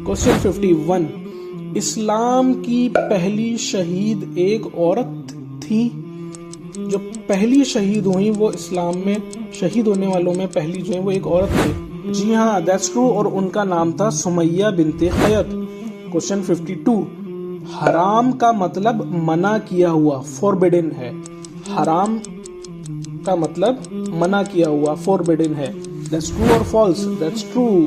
Question 51, اسلام کی پہلی شہید ایک عورت تھی. جو پہلی شہید ہوئی وہ اسلام میں شہید ہونے والوں میں پہلی جو ہے وہ ایک عورت تھی. جی ہاں that's true، اور ان کا نام تھا سمیہ بنت خیط. کوشچن 52، حرام کا مطلب منع کیا ہوا forbidden ہے. حرام کا مطلب منع کیا ہوا forbidden ہے. that's true اور false؟ that's true.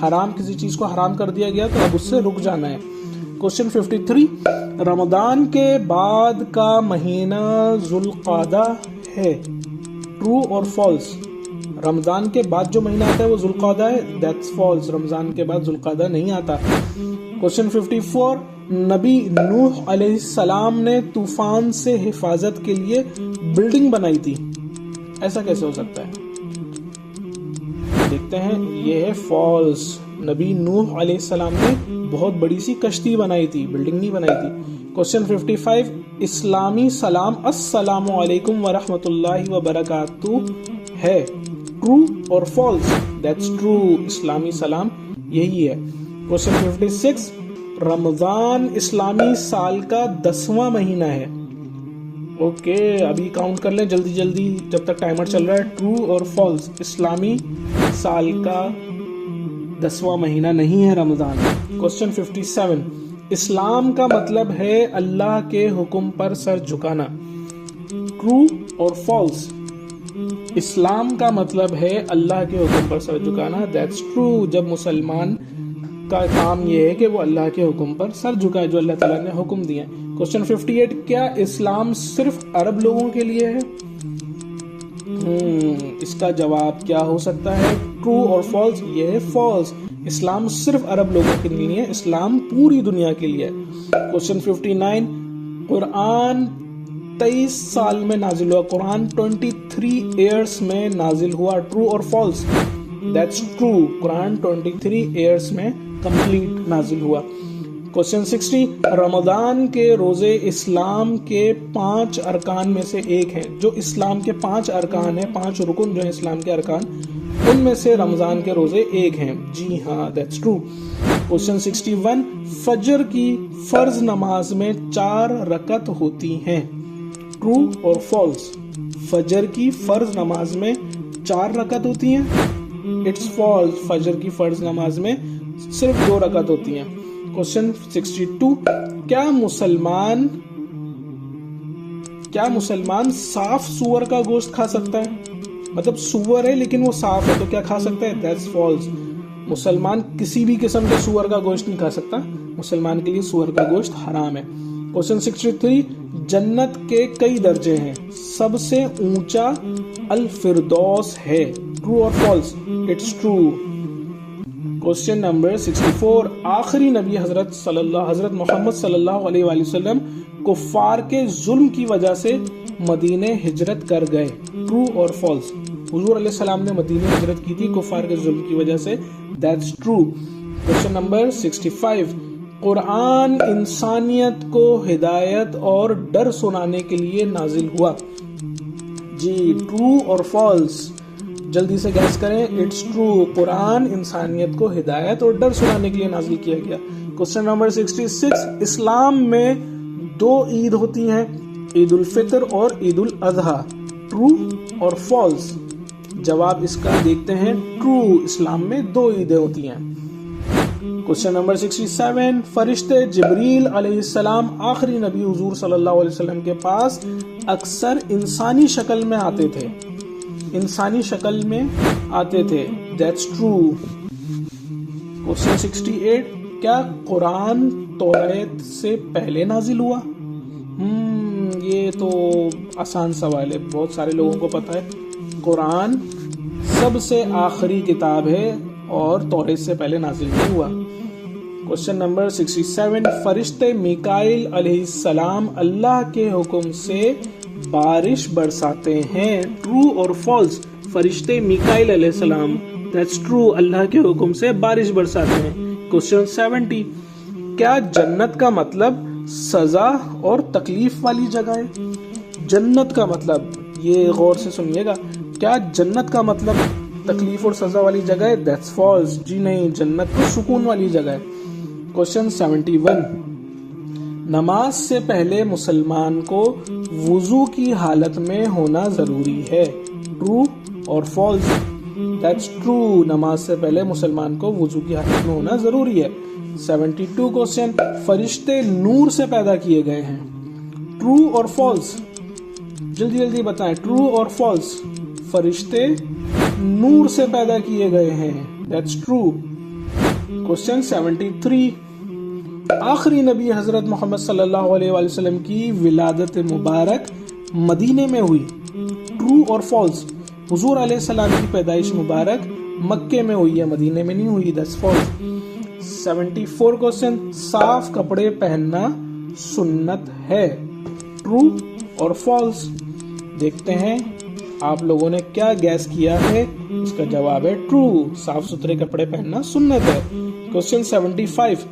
حرام کسی چیز کو حرام کر دیا گیا تو اب اس سے رک جانا ہے. کوشچن 53، رمضان کے بعد کا مہینہ ذوالقعدہ ہے. ٹرو اور فالس؟ رمضان کے بعد جو مہینہ آتا ہے وہ ذوالقعدہ ہے. دیٹس فالس، رمضان کے بعد ذوالقعدہ نہیں آتا. کوشچن 54، نبی نوح علیہ السلام نے طوفان سے حفاظت کے لیے بلڈنگ بنائی تھی. ایسا کیسے ہو سکتا ہے؟ دیکھتے ہیں، یہ ہے فالس. نبی نوح علیہ السلام نے بہت بڑی سی کشتی بنائی تھی، بلڈنگ نہیں بنائی تھی. کوشچن 55، اسلامی سلام السلام علیکم ورحمۃ اللہ وبرکاتہ ہے. ٹرو اور فالس؟ دیٹس ٹرو، اسلامی سلام یہی ہے. کوشچن 56، رمضان اسلامی سال کا 10واں مہینہ ہے. اوکے، ابھی کاؤنٹ کر لیں جلدی جلدی جب تک ٹائمر چل رہا ہے. ٹرو اور فالس؟ اسلامی سال کا 10واں مہینہ نہیں ہے رمضان. کوشچن 57، اسلام کا مطلب ہے اللہ کے حکم پر سر جھکانا. ٹرو اور فالس؟ اسلام کا مطلب ہے اللہ کے حکم پر سر جھکانا. That's true. جب مسلمان کا کام یہ ہے کہ وہ اللہ کے حکم پر سر جھکائے جو اللہ تعالیٰ نے حکم دیا. کوشچن 58، کیا اسلام صرف عرب لوگوں کے لیے ہے؟ اس کا جواب کیا ہو سکتا ہے؟ ٹرو اور فالس؟ یہ ہے فالس. اسلام صرف عرب لوگوں کے لیے نہیں ہے، اسلام پوری دنیا کے لیے ہے. کوشچن 59، قرآن 23 سال میں نازل ہوا. قرآن 23 ایئرس میں نازل ہوا. ٹرو اور false? That's true. Quran 23 years میں کمپلیٹ نازل ہوا. کوشچن 60، رمضان کے روزے اسلام کے 5 ارکان میں سے ایک ہیں. جو اسلام کے 5 ارکان ہیں، 5 رکن جو ہیں اسلام کے ارکان، ان میں سے رمضان کے روزے ایک ہیں. جی ہاں دیٹس ٹرو. کوشچن 61، فجر کی فرض نماز میں 4 رکعت ہوتی ہیں. ٹرو اور فالس؟ فجر کی فرض نماز میں 4 رکعت ہوتی ہیں. It's false. فجر کی فرض نماز میں صرف 2 رکعت ہوتی ہیں. کوشچن 62، کیا مسلمان صاف سور کا گوشت کھا سکتا ہے؟ مطلب سور ہے لیکن وہ صاف ہے تو کیا کھا سکتا ہے؟ That's false. مسلمان کسی بھی قسم کے سور کا گوشت نہیں کھا سکتا. مسلمان کے لیے سور کا گوشت حرام ہے. کوشچن 63، جنت کے کئی درجے ہیں، سب سے اونچا الفردوس ہے. ٹرو اور false? It's true. Question number 64، آخری نبی حضرت محمد صلی اللہ علیہ وآلہ وسلم کفار کے ظلم کی وجہ سے مدینے ہجرت کر گئے. ٹرو اور فالس؟ حضور علیہ السلام نے مدینے ہجرت کی تھی کفار کے ظلم کی وجہ سے. That's true. کوشچن نمبر 65، قرآن انسانیت کو ہدایت اور ڈر سنانے کے لیے نازل ہوا. جی ٹرو اور فالس؟ جلدی سے گیس کریں. It's true. قرآن انسانیت کو ہدایت اور ڈر سنانے کے لیے نازل کیا گیا. کوشچن نمبر 66، اسلام میں 2 عید ہوتی ہیں، عید الفطر اور عید الاضحیٰ. ٹرو اور فالس؟ جواب اس کا دیکھتے ہیں. ٹرو. اسلام میں 2 عیدیں ہوتی ہیں. کوشچن نمبر 67، فرشتے جبریل علیہ السلام آخری نبی حضور صلی اللہ علیہ وسلم کے پاس اکثر انسانی شکل میں آتے تھے. انسانی شکل میں آتے تھے. That's true. کوشچن 68، کیا قرآن توریت سے پہلے نازل ہوا؟ یہ تو آسان سوال ہے، بہت سارے لوگوں کو پتا ہے. قرآن سب سے آخری کتاب ہے اور توریت سے پہلے نازل نہیں ہوا. کوشچن نمبر 67، فرشتے میکائیل علیہ السلام اللہ کے حکم سے بارش برساتے ہیں. ٹرو اور فالس؟ فرشتے میکائیل علیہ السلام، دیٹس ٹرو، اللہ کے حکم سے بارش برساتے ہیں. کوشچن 70، کیا جنت کا مطلب سزا اور تکلیف والی جگہ ہے؟ جنت کا مطلب، یہ غور سے سنیے گا، کیا جنت کا مطلب تکلیف اور سزا والی جگہ ہے؟ That's false. جی نہیں، جنت تو سکون والی جگہ ہے. क्वेश्चन 71, नमाज से पहले मुसलमान को वुजू की हालत में होना जरूरी है, ट्रू और फॉल्स? दैट्स ट्रू, नमाज से पहले मुसलमान को वुजू की हालत में होना जरूरी है। 72 क्वेश्चन, फरिश्ते नूर से पैदा किए गए हैं, ट्रू और फॉल्स? जल्दी जल्दी बताएं, ट्रू और फॉल्स? फरिश्ते नूर से पैदा किए गए हैं, दैट्स ट्रू। क्वेश्चन 73, आखिरी नबी हजरत मोहम्मद सल्लल्लाहु अलैहि वसल्लम की विलादत मुबारक मदीने में हुई, ट्रू और फॉल्स? हुजूर अलैहि सलाम की पैदाइश मुबारक मक्के में हुई है, मदीने में नहीं हुई, दैट्स फॉल्स। 74 क्वेश्चन, साफ कपड़े पहनना सुन्नत है, ट्रू और फॉल्स? देखते हैं आप लोगों ने क्या गैस किया है। इसका जवाब है ट्रू, साफ सुथरे कपड़े पहनना सुन्नत है। क्वेश्चन 75,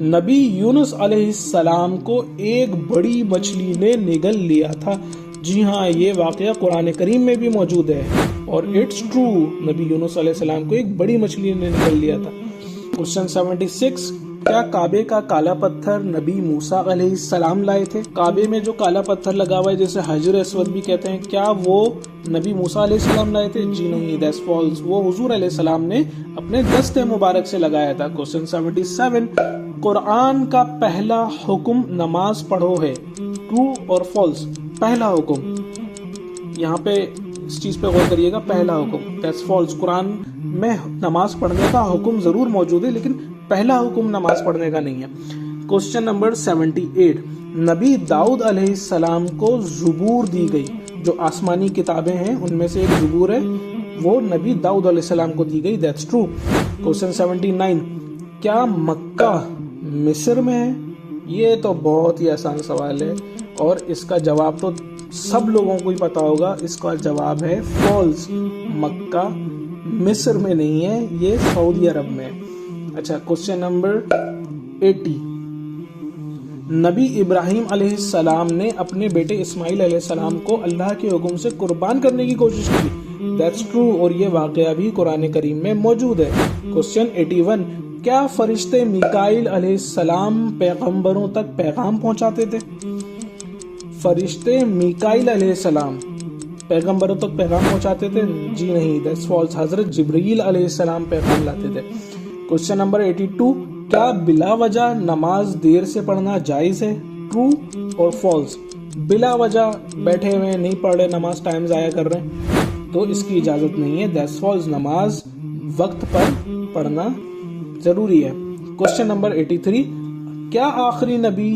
नबी यूनुस अलैहिस्सलाम को एक बड़ी मछली ने निगल लिया था। जी हाँ, ये वाकया कुरान करीम में भी मौजूद है और इट्स ट्रू, नबी यूनुस अलैहिस्सलाम को एक बड़ी मछली ने निगल लिया था। क्वेश्चन 76, क्या काबे का काला पत्थर नबी मूसा अलैहिस्सलाम लाए थे? काबे में जो काला पत्थर लगा हुआ है जिसे हजर अस्वद भी कहते हैं, क्या वो नबी मूसा अलैहिस्सलाम लाए थे? जी नहीं, दैट्स फॉल्स, वो हुजूर अलैहिस्सलाम ने अपने दस्ते मुबारक से लगाया था। क्वेश्चन 77, कुरान का पहला हुक्म नमाज पढ़ो है, ट्रू और फॉल्स? पहला हुक्म, यहाँ पे इस चीज पे गौर करिएगा, पहला हुक्म, दैट्स फॉल्स। कुरान में नमाज पढ़ने का हुक्म जरूर मौजूद है लेकिन पहला हुक्म नमाज पढ़ने का नहीं है। क्वेश्चन नंबर 78, नबी दाऊद अलैहिस्सलाम को ज़ुबूर दी गई, जो आसमानी किताबें हैं उनमें से एक ज़ुबूर है, वो नबी दाऊद अलैहिस्सलाम को दी गई, दैट्स ट्रू। क्वेश्चन 79, क्या मक्का मिस्र में है? ये तो बहुत ही आसान सवाल है और इसका जवाब तो सब लोगों को ही पता होगा। इसका जवाब है फॉल्स, मक्का मिस्र में नहीं है, ये सऊदी अरब में है। अच्छा, क्वेश्चन नंबर 80, नबी इब्राहिम अलैहिस्सलाम ने अपने बेटे इस्माइल अलैहिस्सलाम को अल्लाह के हुक्म से कुर्बान करने की कोशिश की, दैट्स ट्रू, और ये वाकया भी कुरान करीम में मौजूद है। क्वेश्चन 81, क्या फरिश्ते मिकाइल अलैहिस्सलाम पैगंबरों तक पैगाम पहुंचाते थे? फरिश्ते मिकाइल अलैहिस्सलाम पैगंबरों तक पैगाम पहुंचाते थे? जी नहीं, दैट्स फॉल्स, हजरत जिब्रील अलैहिस्सलाम पैगाम लाते थे। क्वेश्चन नंबर 82, क्या बिला वजह नमाज देर से पढ़ना जायज है, ट्रू और फॉल्स? बिला वजह बैठे हुए नहीं पढ़ रहे, नमाज टाइम जाया कर रहे हैं, तो इसकी इजाजत नहीं है, दैट्स फॉल्स, नमाज वक्त पर पढ़ना जरूरी है। क्वेश्चन नंबर 83, क्या आखिरी नबी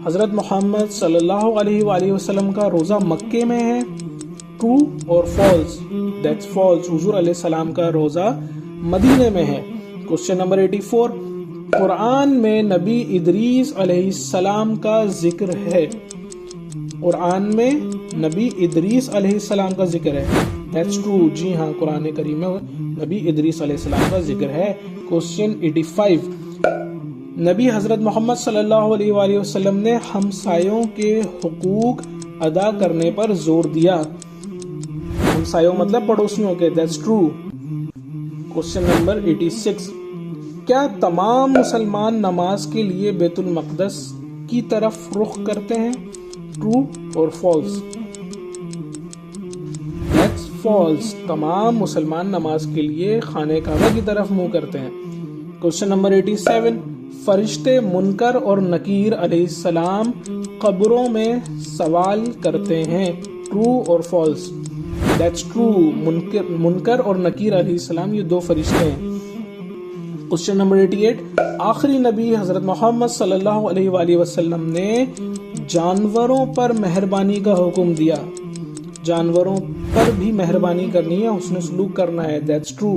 हजरत मोहम्मद सल्लल्लाहु अलैहि वसल्लम का रोजा मक्के में है, ट्रू और फॉल्स? दैट्स फॉल्स, हुजूर अलैहिस्सलाम का रोजा मदीने में है। क्वेश्चन नंबर 84, कुरान में नबी इदरीस अलैहिस्सलाम का जिक्र है, कुरान में नबी इदरीस अलैहिस्सलाम का जिक्र है, दैट्स ट्रू, जी हाँ, कुरान करीम में नबी इदरीस अलैहिस्सलाम का जिक्र है। क्वेश्चन 85, नबी हजरत मोहम्मद सल्लल्लाहु अलैहि वसल्लम ने हमसायों के हुकूक अदा करने पर जोर दिया, हमसायों मतलब पड़ोसियों के, दैट्स ट्रू। क्वेश्चन नंबर 86, क्या तमाम मुसलमान नमाज के लिए बैतुल मक़दस की तरफ रुख करते हैं, ट्रू और फॉल्स? दैट्स फॉल्स, तमाम मुसलमान नमाज के लिए खाने काबा की तरफ मुंह करते हैं। क्वेश्चन नंबर 87, फरिश्ते मुनकर और नकीर अलैहिस्सलाम कब्रों में सवाल करते हैं, ट्रू और फॉल्स? दैट्स ट्रू, मुनकर और नकीर अलैहिस्सलाम ये दो फरिश्ते हैं। क्वेश्चन नंबर 88, आखिरी नबी हजरत मोहम्मद सल्लल्लाहु अलैहि वसल्लम ने जानवरों पर मेहरबानी का हुक्म दिया, जानवरों पर भी मेहरबानी करनी है, उसने सलूक करना है, दैट्स ट्रू।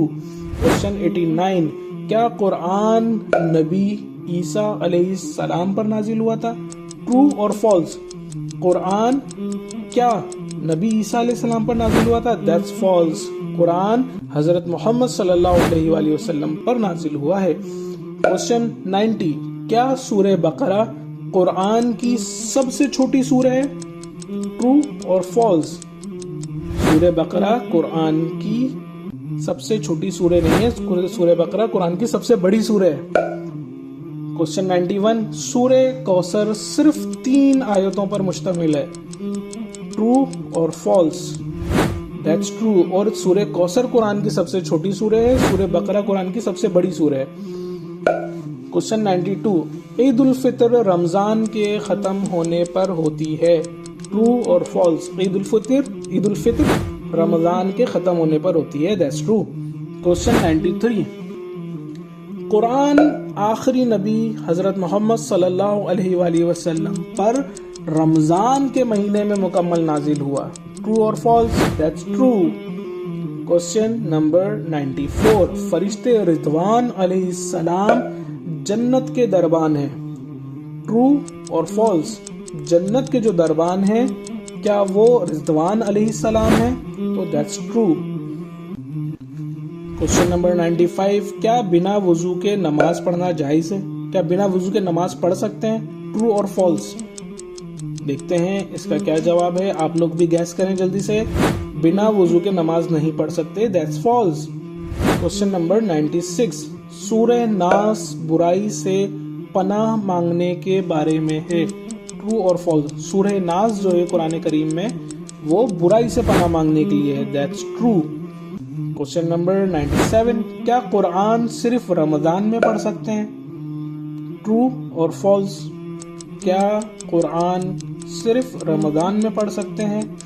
क्वेश्चन 89, क्या कुरान नबी ईसा अलैहिस्सलाम पर नाजिल हुआ था, ट्रू और फॉल्स? कुरान क्या नबी ईसा अलैहिस्सलाम पर नाजिल हुआ था? दैट्स फॉल्स, कुरान हजरत मोहम्मद सल्लल्लाहु अलैहि वसल्लम पर नाजिल हुआ है। क्वेश्चन 90, क्या सूरह बकरा कुरान की सबसे छोटी सूरह है, ट्रू और फॉल्स? सूरह बकरा कुरान की सबसे छोटी सूरह नहीं है, सूरह बकरा कुरान की सबसे बड़ी सूरह है, क्वेश्चन 91, सूरह कौसर सिर्फ 3 आयतों पर मुश्तमिल है, ट्रू और फॉल्स? That's true. और सूरह कौसर कुरान की सबसे छोटी सूरह है, सूरह बकरा कुरान की सबसे बड़ी सूरह है। क्वेश्चन 92, ईद उल फितर रमजान के खत्म होने पर होती है, ट्रू और फॉल्स? ईद उल फितर रमजान के खत्म होने पर होती है, दैट्स ट्रू। क्वेश्चन 93, कुरान आखिरी नबी हजरत मोहम्मद सल्लल्लाहु अलैहि वसल्लम पर रमजान के महीने में मुकम्मल नाजिल हुआ, ट्रू और false? That's true. Question number 94, फरिश्ते रिजवान अलैहिस्सलाम जन्नत के दरबान हैं, ट्रू और फॉल्स? जन्नत के जो दरबान हैं क्या वो रिजवान अलैहिस्सलाम हैं? तो दैट्स ट्रू। क्वेश्चन नंबर 95, क्या बिना वजू के नमाज पढ़ना जायज है? क्या बिना वजू के नमाज पढ़ सकते हैं, ट्रू और फॉल्स? देखते हैं इसका क्या जवाब है, आप लोग भी गैस करें जल्दी से। बिना वजू के नमाज नहीं पढ़ सकते, दैट्स फॉल्स। क्वेश्चन नंबर 96, सूरह नास बुराई से पनाह मांगने के बारे में है, ट्रू और फॉल्स? सूरह नास जो है कुरान करीम में वो बुराई से पनाह मांगने के लिए है, दैट्स ट्रू। क्वेश्चन नंबर 97, क्या कुरान सिर्फ रमजान में पढ़ सकते हैं, ट्रू और फॉल्स? क्या कुरान सिर्फ रमजान में पढ़ सकते हैं?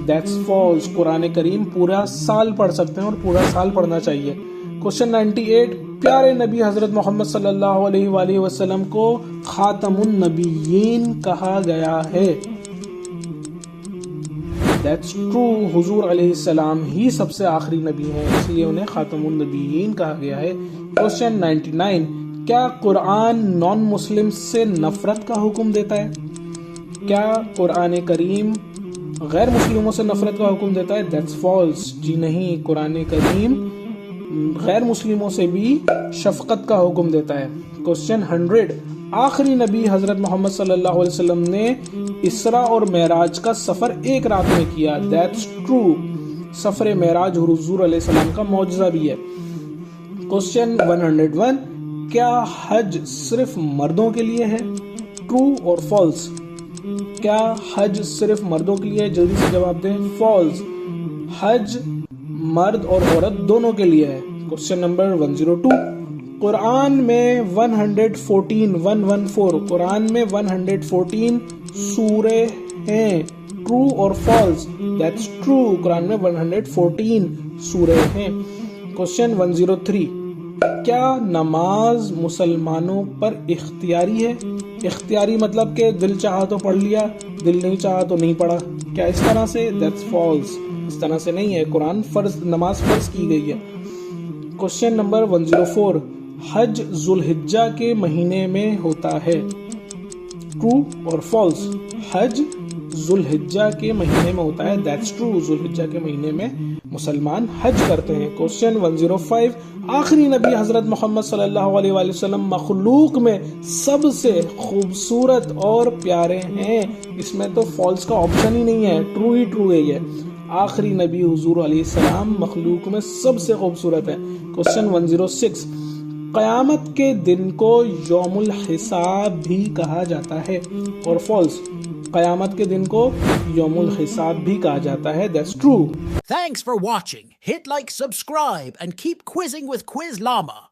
That's false. कुरान करीम पूरा साल पढ़ सकते हैं और पूरा साल पढ़ना चाहिए। क्वेश्चन 98, प्यारे नबी हजरत मोहम्मद सल्लल्लाहु अलैहि वसल्लम को खातमुन नबिय्यीन कहा गया है, दैट्स ट्रू। हुजूर अलैहिस्सलाम ही सबसे आखिरी नबी हैं, इसलिए उन्हें खातमुन नबिय्यीन कहा गया है। क्वेश्चन 99, क्या कुरान नॉन मुस्लिम से नफरत का हुक्म देता है? क्या कुरान करीम गैर मुस्लिमों से नफरत का हुक्म देता है? That's false. जी नहीं, कुरान करीम गैर मुस्लिमों से भी शफकत का हुक्म देता है। क्वेश्चन 100, आखिरी नबी हजरत मोहम्मद सल्लल्लाहु अलैहि वसल्लम ने इसरा और मेराज का सफर एक रात में किया, दैट्स ट्रू। सफर मेराज हुजूर अलैहिस्सलाम का मौजज़ा भी है। क्वेश्चन 101, क्या हज सिर्फ मर्दों के लिए है, ट्रू और फॉल्स? क्या हज सिर्फ मर्दों के लिए है? जल्दी से जवाब दें। फॉल्स। हज मर्द और औरत दोनों के लिए है। क्वेश्चन नंबर 102, कुरान में 114 कुरान में 114 सूरह हैं, ट्रू और फॉल्स? That's true. कुरान में 114 सूरह हैं। क्वेश्चन 103, क्या नमाज मुसलमानों पर इख्तियारी है? इख्तियारी मतलब कि दिल चाहा तो पढ़ लिया, दिल नहीं चाहा तो नहीं पढ़ा, क्या इस तरह से? That's false. इस तरह से नहीं है, कुरान नमाज फर्ज की गई है। क्वेश्चन नंबर 104, हज जुल्हिज्जा के महीने में होता है, ट्रू और फॉल्स? हज जुल्हिज्जा के महीने में होता है, दैट्स ट्रू। जुल्हिज्जा के महीने में मुसलमान हज करते हैं। क्वेश्चन 105, आखिरी नबी हजरत मोहम्मद सल्लल्लाहु अलैहि वसल्लम मखलूक में सबसे खूबसूरत और प्यारे हैं। इसमें तो फॉल्स का ऑप्शन ही नहीं है, ट्रू ही ट्रू है ये। आखिरी नबी हुजूर अलैहिस्सलाम मखलूक में सबसे खूबसूरत है। क्वेश्चन 106, क़यामत के दिन को यौमुल हिसाब भी कहा जाता है, और फॉल्स? क़यामत के दिन को यौमुल हिसाब भी कहा जाता है, that's true. Thanks for watching. Hit like, subscribe, and keep quizzing with Quiz Llama.